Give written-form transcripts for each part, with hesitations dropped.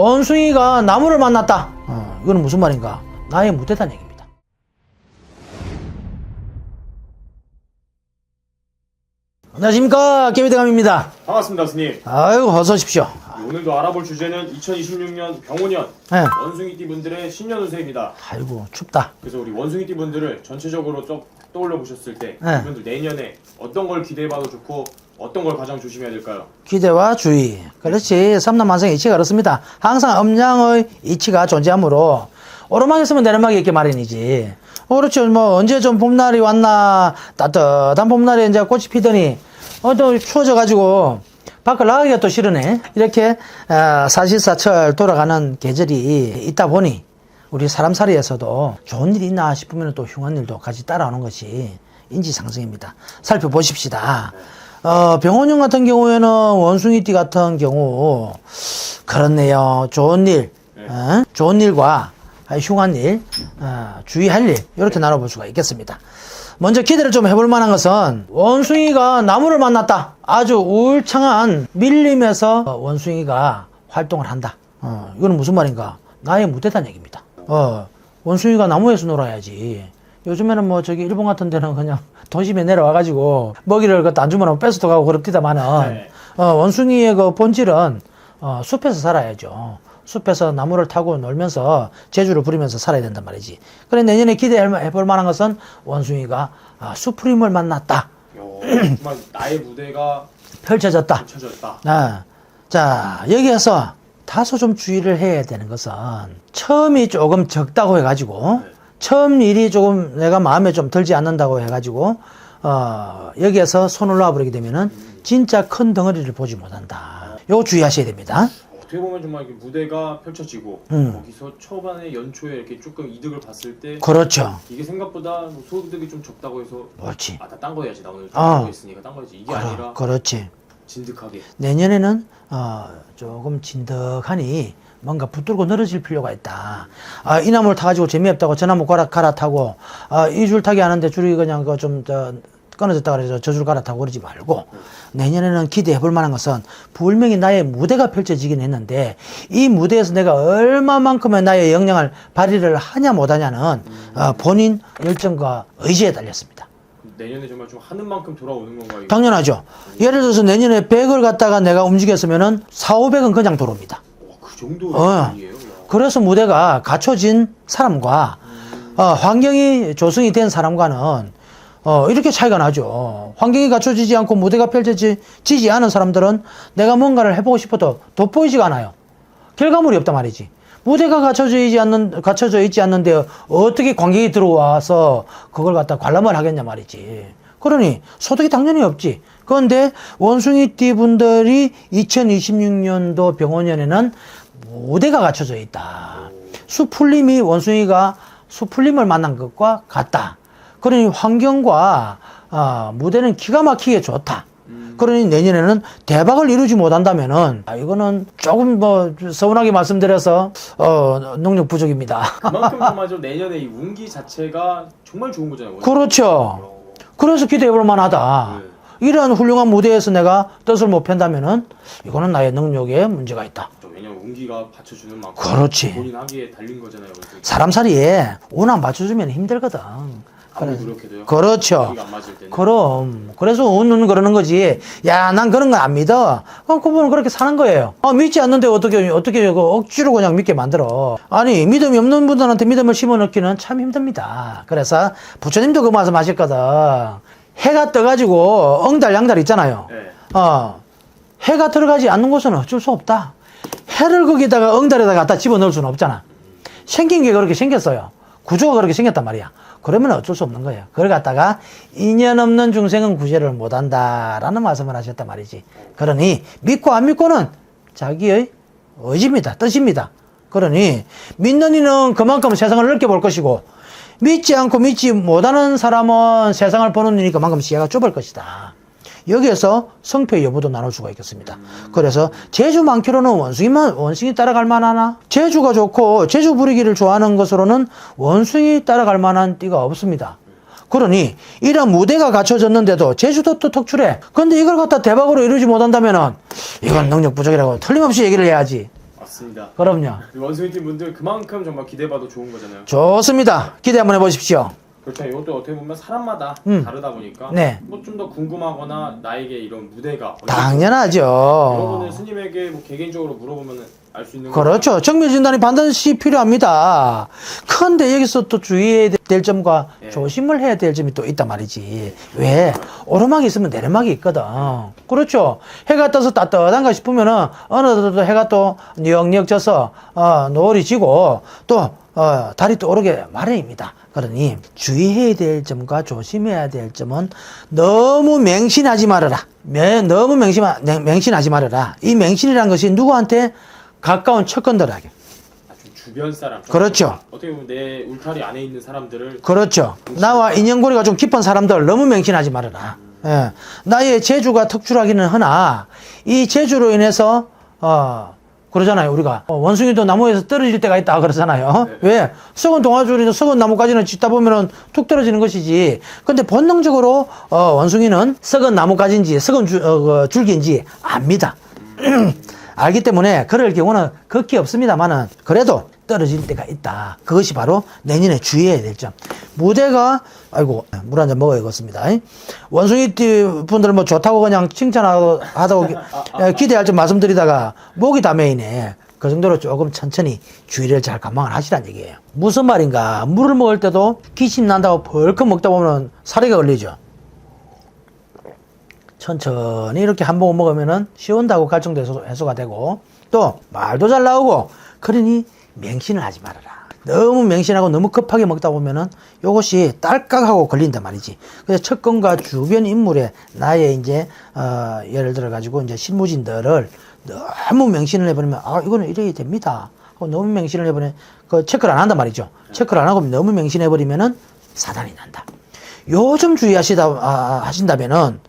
원숭이가 나무를 만났다. 이거는 무슨 말인가? 나의 무대다는 얘기입니다. 안녕하십니까, 깨비대감입니다. 반갑습니다, 스님. 아이고, 어서 오십시오. 오늘도 알아볼 주제는 2026년 병오년 네. 원숭이띠 분들의 신년 운세입니다. 아이고, 춥다. 그래서 우리 원숭이띠 분들을 전체적으로 좀 떠올려 보셨을 때 네. 이분들 내년에 어떤 걸 기대해봐도 좋고 어떤 걸 가장 조심해야 될까요? 기대와 주의. 그렇지. 삼남만상의 이치가 그렇습니다. 항상 음양의 이치가 존재하므로 오르막에 있으면 내리막에 있게 마련이지. 그렇죠. 뭐 언제 좀 봄날이 왔나, 따뜻한 봄날에 이제 꽃이 피더니 또 추워져가지고 밖을 나가기가 또 싫으네. 이렇게 사시사철 돌아가는 계절이 있다 보니 우리 사람살이에서도 좋은 일이 있나 싶으면 또 흉한 일도 같이 따라오는 것이 인지상승입니다. 살펴보십시다. 병원형 같은 경우에는 원숭이띠 같은 경우 그렇네요. 좋은 일, 좋은 일과 흉한 일, 주의할 일 이렇게 나눠볼 수가 있겠습니다. 먼저 기대를 좀 해볼 만한 것은 원숭이가 나무를 만났다. 아주 울창한 밀림에서 원숭이가 활동을 한다. 이거는 무슨 말인가? 나의 무대다는 얘기입니다. 원숭이가 나무에서 놀아야지. 요즘에는 뭐 저기 일본 같은 데는 그냥 도심에 내려와가지고 먹이를 그것도 안 주면 뺏어도 가고 그럽디다마는 네. 원숭이의 그 본질은 숲에서 살아야죠. 숲에서 나무를 타고 놀면서 재주를 부리면서 살아야 된단 말이지. 그래 내년에 기대해볼 만한 것은 원숭이가 수프림을 만났다. 정말 나의 무대가 펼쳐졌다. 펼쳐졌다. 자, 여기에서 다소 좀 주의를 해야 되는 것은 처음이 조금 적다고 해가지고 처음 일이 조금 내가 마음에 좀 들지 않는다고 해가지고 여기에서 손을 놔버리게 되면은 진짜 큰 덩어리를 보지 못한다. 요거 주의하셔야 됩니다. 어떻게 보면 정말 이렇게 무대가 펼쳐지고 거기서 초반에 연초에 이렇게 조금 이득을 봤을 때 그렇죠. 이게 생각보다 뭐 소득이 좀 적다고 해서 그렇지. 나 딴 거 해야지 나 오늘 딴 거 있으니까 딴 거 해야지 이게 아니라 그렇지. 진득하게 내년에는 조금 진득하니 뭔가 붙들고 늘어질 필요가 있다. 이 나무를 타가지고 재미없다고 저 나무 갈아타고 이 줄 타기 하는데 줄이 그냥 좀 끊어졌다 그래서 저 줄 갈아타고 그러지 말고 내년에는 기대해 볼 만한 것은 분명히 나의 무대가 펼쳐지긴 했는데 이 무대에서 내가 얼마만큼의 나의 역량을 발휘를 하냐 못하냐는 본인 열정과 의지에 달렸습니다. 내년에 정말 좀 하는 만큼 돌아오는 건가요? 당연하죠. 예를 들어서 내년에 100을 갖다가 내가 움직였으면은 4,500은 그냥 들어옵니다. 그 정도의 일이에요? 그래서 무대가 갖춰진 사람과 환경이 조성이 된 사람과는 이렇게 차이가 나죠. 환경이 갖춰지지 않고 무대가 펼쳐지지 않은 사람들은 내가 뭔가를 해보고 싶어도 돋보이지가 않아요. 결과물이 없단 말이지. 무대가 갖춰져 있지 않는데 어떻게 관객이 들어와서 그걸 갖다 관람을 하겠냐 말이지. 그러니 소득이 당연히 없지. 그런데 원숭이띠 분들이 2026년도 병원년에는 무대가 갖춰져 있다. 수풀림이 원숭이가 수풀림을 만난 것과 같다. 그러니 환경과 무대는 기가 막히게 좋다. 그러니 내년에는 대박을 이루지 못한다면은 이거는 조금 뭐 서운하게 말씀드려서 능력 부족입니다. 그만큼 정말 좀 내년에 이 운기 자체가 정말 좋은 거잖아요. 그렇죠. 그래서 기대해 볼 만하다. 이러한 훌륭한 무대에서 내가 뜻을 못 편다면은 이거는 나의 능력에 문제가 있다. 왜냐면 운기가 받쳐주는 만큼 그렇지. 본인 하기에 달린 거잖아요. 사람살이에 운 안 받쳐주면 힘들거든. 아무리 노력해도요. 그렇죠. 안 맞을 때는. 그럼 그래서 운은 그러는 거지. 야, 난 그런 거 안 믿어. 그럼 그분은 그렇게 사는 거예요. 믿지 않는데 어떻게 억지로 그냥 믿게 만들어. 아니 믿음이 없는 분들한테 믿음을 심어넣기는 참 힘듭니다. 그래서 부처님도 그 말씀 하셨거든. 해가 떠가지고 엉달양달 있잖아요. 네. 해가 들어가지 않는 곳은 어쩔 수 없다. 해를 거기다가 엉달에다 갖다 집어넣을 수는 없잖아. 생긴 게 그렇게 생겼어요. 구조가 그렇게 생겼단 말이야. 그러면 어쩔 수 없는 거예요. 그걸 갖다가 인연 없는 중생은 구제를 못한다라는 말씀을 하셨단 말이지. 그러니 믿고 안 믿고는 자기의 의지입니다. 뜻입니다. 그러니 믿는 이는 그만큼 세상을 넓게 볼 것이고 믿지 않고 믿지 못하는 사람은 세상을 보는 이니 그만큼 시야가 좁을 것이다. 여기에서 성패의 여부도 나눌 수가 있겠습니다. 그래서 재주 많기로는 원숭이 따라갈 만하나? 재주가 좋고 재주 부리기를 좋아하는 것으로는 원숭이 따라갈 만한 띠가 없습니다. 그러니 이런 무대가 갖춰졌는데도 재주도 또 특출해. 근데 이걸 갖다 대박으로 이루지 못한다면은 이건 능력 부족이라고 틀림없이 얘기를 해야지. 맞습니다. 그럼요. 원숭이 팀 분들 그만큼 정말 기대봐도 좋은 거잖아요. 좋습니다. 기대 한번 해보십시오. 그렇죠. 이것도 어떻게 보면 사람마다 다르다 보니까 네. 뭐 좀 더 궁금하거나 나에게 이런 무대가 당연하죠. 여러분은 스님에게 뭐 개개인적으로 물어보면 알 수 있는 그렇죠. 정밀 진단이 반드시 필요합니다. 그런데 여기서 또 주의해야 될 점과 예. 조심을 해야 될 점이 또 있단 말이지. 왜? 오르막이 있으면 내리막이 있거든. 그렇죠. 해가 떠서 따뜻한가 싶으면은 어느덧 해가 또 뉘역뉘역 져서 노을이 지고 또 달이 또 오르게 마련입니다. 그러니 주의해야 될 점과 조심해야 될 점은 너무 맹신하지 말아라. 너무 맹신하지 말아라. 이 맹신이라는 것이 누구한테 가까운 척건들에게. 좀 주변 사람. 그렇죠. 어떻게 보면 내 울타리 안에 있는 사람들을 그렇죠. 나와 인연고리가 좀 깊은 사람들 너무 맹신하지 말아라. 예. 나의 재주가 특출하기는 하나 이 재주로 인해서 그러잖아요. 우리가 원숭이도 나무에서 떨어질 때가 있다 그러잖아요. 네. 왜? 썩은 동아줄이나 썩은 나무까지는 짓다 보면은 툭 떨어지는 것이지. 근데 본능적으로 원숭이는 썩은 나무까지인지 썩은 줄기인지 압니다. 알기 때문에 그럴 경우는 극히 없습니다만은 그래도 떨어질 때가 있다. 그것이 바로 내년에 주의해야 될 점. 무대가 아이고 물 한 잔 먹어야겠습니다. 원숭이 분들 뭐 좋다고 그냥 칭찬하다고 기대할 좀 말씀드리다가 목이 다 메이네. 그 정도로 조금 천천히 주의를 잘 감망을 하시란 얘기예요. 무슨 말인가? 물을 먹을 때도 기침 난다고 벌컥 먹다 보면 사리가 걸리죠. 천천히 이렇게 한 모금 먹으면은 시원다고 갈증도 해소가 되고 또 말도 잘 나오고 그러니 맹신을 하지 말아라. 너무 맹신하고 너무 급하게 먹다 보면은 요것이 딸깍하고 걸린단 말이지. 그래서 척건과 주변 인물에 나의 이제 예를 들어 가지고 이제 실무진들을 너무 맹신을 해버리면 이거는 이래야 됩니다. 너무 맹신을 해버리면 그 체크를 안 한단 말이죠. 체크를 안 하고 너무 맹신해버리면은 사단이 난다. 요즘 하신다면은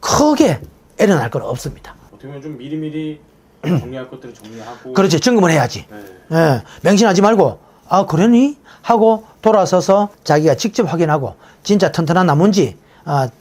크게 애려날 건 없습니다. 어떻게 보면 좀 미리미리 정리할 것들을 정리하고 그렇지. 점검을 해야지. 네. 예, 맹신하지 말고 그러니? 하고 돌아서서 자기가 직접 확인하고 진짜 튼튼한 나무인지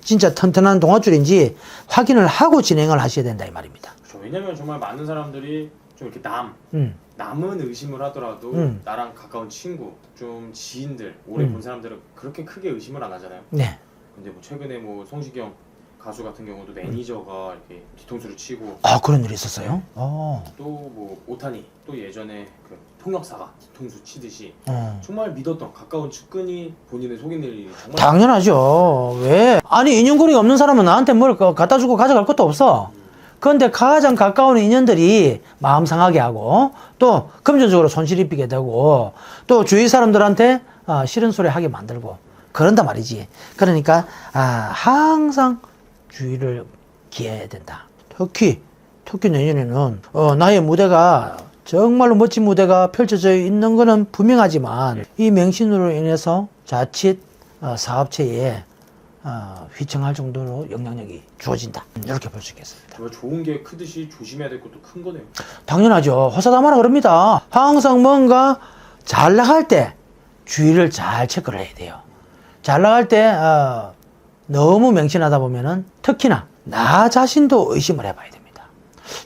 진짜 튼튼한 동아줄인지 확인을 하고 진행을 하셔야 된다 이 말입니다. 그렇죠. 왜냐면 정말 많은 사람들이 좀 이렇게 남은 의심을 하더라도 나랑 가까운 친구, 좀 지인들, 오래 본 사람들은 그렇게 크게 의심을 안 하잖아요. 네. 근데 뭐 최근에 뭐 성시경 가수 같은 경우도 매니저가 이렇게 뒤통수를 치고 그런 일이 있었어요? 또 뭐 오타니 또 예전에 그 통역사가 뒤통수 치듯이 어. 정말 믿었던 가까운 측근이 본인을 속이는 일이 정말 당연하죠. 왜? 아니 인연고리가 없는 사람은 나한테 뭘 갖다 주고 가져갈 것도 없어. 그런데 가장 가까운 인연들이 마음 상하게 하고 또 금전적으로 손실 입히게 되고 또 주위 사람들한테 싫은 소리 하게 만들고 그런단 말이지. 그러니까 항상 주의를 기해야 된다. 특히 내년에는 나의 무대가 정말로 멋진 무대가 펼쳐져 있는 것은 분명하지만 이 맹신으로 인해서 자칫 사업체에 휘청할 정도로 영향력이 주어진다. 이렇게 볼 수 있겠습니다. 정말 좋은 게 크듯이 조심해야 될 것도 큰 거네요. 당연하죠. 호사다마라 그럽니다. 항상 뭔가 잘 나갈 때 주의를 잘 체크를 해야 돼요. 잘 나갈 때 너무 맹신하다 보면은 특히나 나 자신도 의심을 해봐야 됩니다.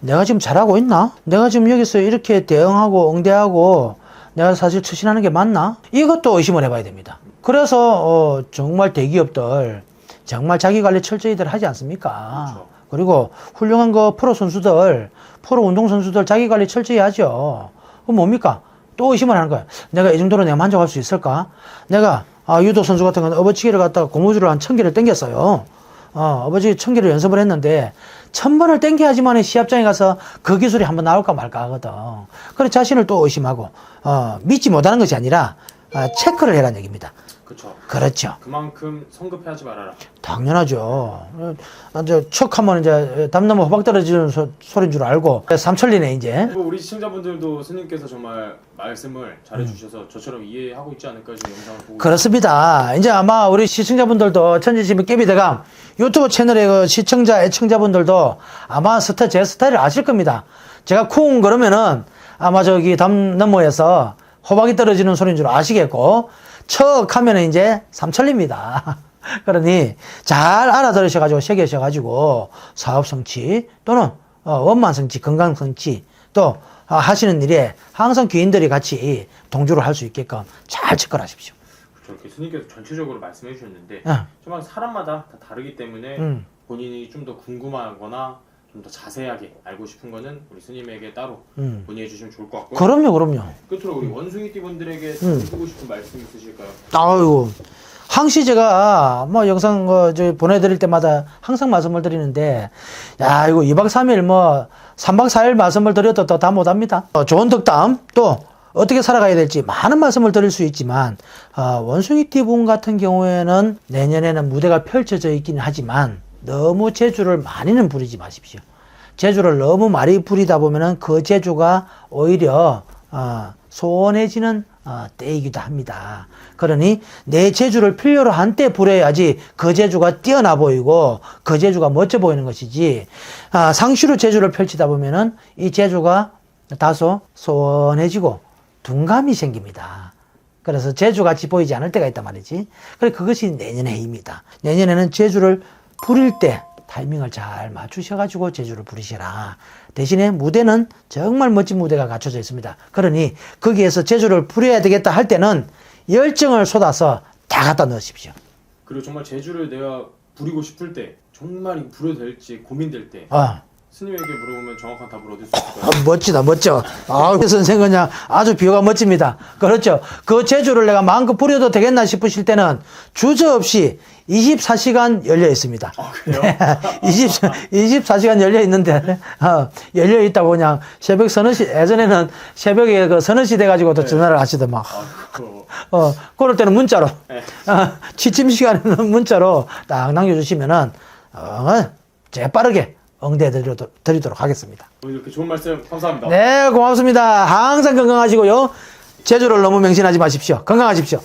내가 지금 잘하고 있나? 내가 지금 여기서 이렇게 대응하고 응대하고 내가 사실 처신하는 게 맞나? 이것도 의심을 해봐야 됩니다. 그래서 정말 대기업들 정말 자기관리 철저히들 하지 않습니까? 그렇죠. 그리고 훌륭한 프로 선수들, 프로 운동선수들 자기관리 철저히 하죠. 그럼 뭡니까? 또 의심을 하는 거예요. 내가 이 정도로 내가 만족할 수 있을까? 내가 유도 선수 같은 건 어버치기를 갖다가 고무줄을 한 1000개를 당겼어요. 어버치기 1000개를 연습을 했는데 1000번을 당겨야지만 시합장에 가서 그 기술이 한번 나올까 말까 하거든. 그래 자신을 또 의심하고 믿지 못하는 것이 아니라 체크를 해라는 얘기입니다. 그렇죠. 그렇죠. 그만큼 성급해하지 말아라. 당연하죠. 척 하면 이제 담나무 호박 떨어지는 소리인 줄 알고 삼천리네 이제. 그리고 우리 시청자분들도 스님께서 정말 말씀을 잘해주셔서 저처럼 이해하고 있지 않을까 지금 영상을 보고 그렇습니다. 이제 아마 우리 시청자분들도 천지지미 깨비대감 유튜브 채널의 그 시청자, 애청자분들도 아마 제 스타일을 아실 겁니다. 제가 쿵 그러면은 아마 저기 담나무에서 호박이 떨어지는 소리인 줄 아시겠고 척 하면은 이제 삼천리입니다. 그러니 잘 알아들으셔가지고 새기셔가지고 사업 성취 또는 원만 성취, 건강 성취 또 하시는 일에 항상 귀인들이 같이 동조를 할 수 있게끔 잘 접근하십시오. 그렇죠. 이렇게 스님께서 전체적으로 말씀해 주셨는데 어. 정말 사람마다 다 다르기 때문에 본인이 좀 더 궁금하거나 좀 더 자세하게 알고 싶은 거는 우리 스님에게 따로 문의해 주시면 좋을 것 같고요. 그럼요. 끝으로 우리 원숭이띠 분들에게 드리고 싶은 말씀 있으실까요? 아이고, 항시 제가 뭐 영상 저 보내드릴 때마다 항상 말씀을 드리는데, 야, 이거 2박 3일 뭐 3박 4일 말씀을 드려도 다 못합니다. 좋은 덕담, 또 어떻게 살아가야 될지 많은 말씀을 드릴 수 있지만, 원숭이띠 분 같은 경우에는 내년에는 무대가 펼쳐져 있기는 하지만, 너무 재주를 많이는 부리지 마십시오. 재주를 너무 많이 부리다 보면은 그 재주가 오히려 소원해지는 때이기도 합니다. 그러니 내 재주를 필요로 한 때 부려야지 그 재주가 뛰어나 보이고 그 재주가 멋져 보이는 것이지, 상시로 재주를 펼치다 보면은 이 재주가 다소 소원해지고 둔감이 생깁니다. 그래서 재주같이 보이지 않을 때가 있단 말이지. 그래, 그것이 내년의 해입니다. 내년에는 재주를 부릴 때 타이밍을 잘 맞추셔가지고 재주를 부리시라. 대신에 무대는 정말 멋진 무대가 갖춰져 있습니다. 그러니 거기에서 재주를 부려야 되겠다 할 때는 열정을 쏟아서 다 갖다 넣으십시오. 그리고 정말 재주를 내가 부리고 싶을 때, 정말 이거 부려도 될지 고민될 때 스님에게 물어보면 정확한 답을 얻을 수 있을까요? 멋지다, 멋져. 선생 그냥 아주 비유가 멋집니다. 그렇죠. 그 재주를 내가 마음껏 부려도 되겠나 싶으실 때는 주저없이 24시간 열려 있습니다. 그래요? 24시간 열려 있는데, 열려 있다고 그냥 새벽 서너 시, 예전에는 새벽에 그 서너 시 돼가지고 또 전화를 하시더만. 그럴 때는 문자로, 취침 시간에는 문자로 딱 남겨주시면은, 재빠르게 응대 드리도록 하겠습니다. 오늘 이렇게 좋은 말씀 감사합니다. 네, 고맙습니다. 항상 건강하시고요. 재주를 너무 맹신하지 마십시오. 건강하십시오.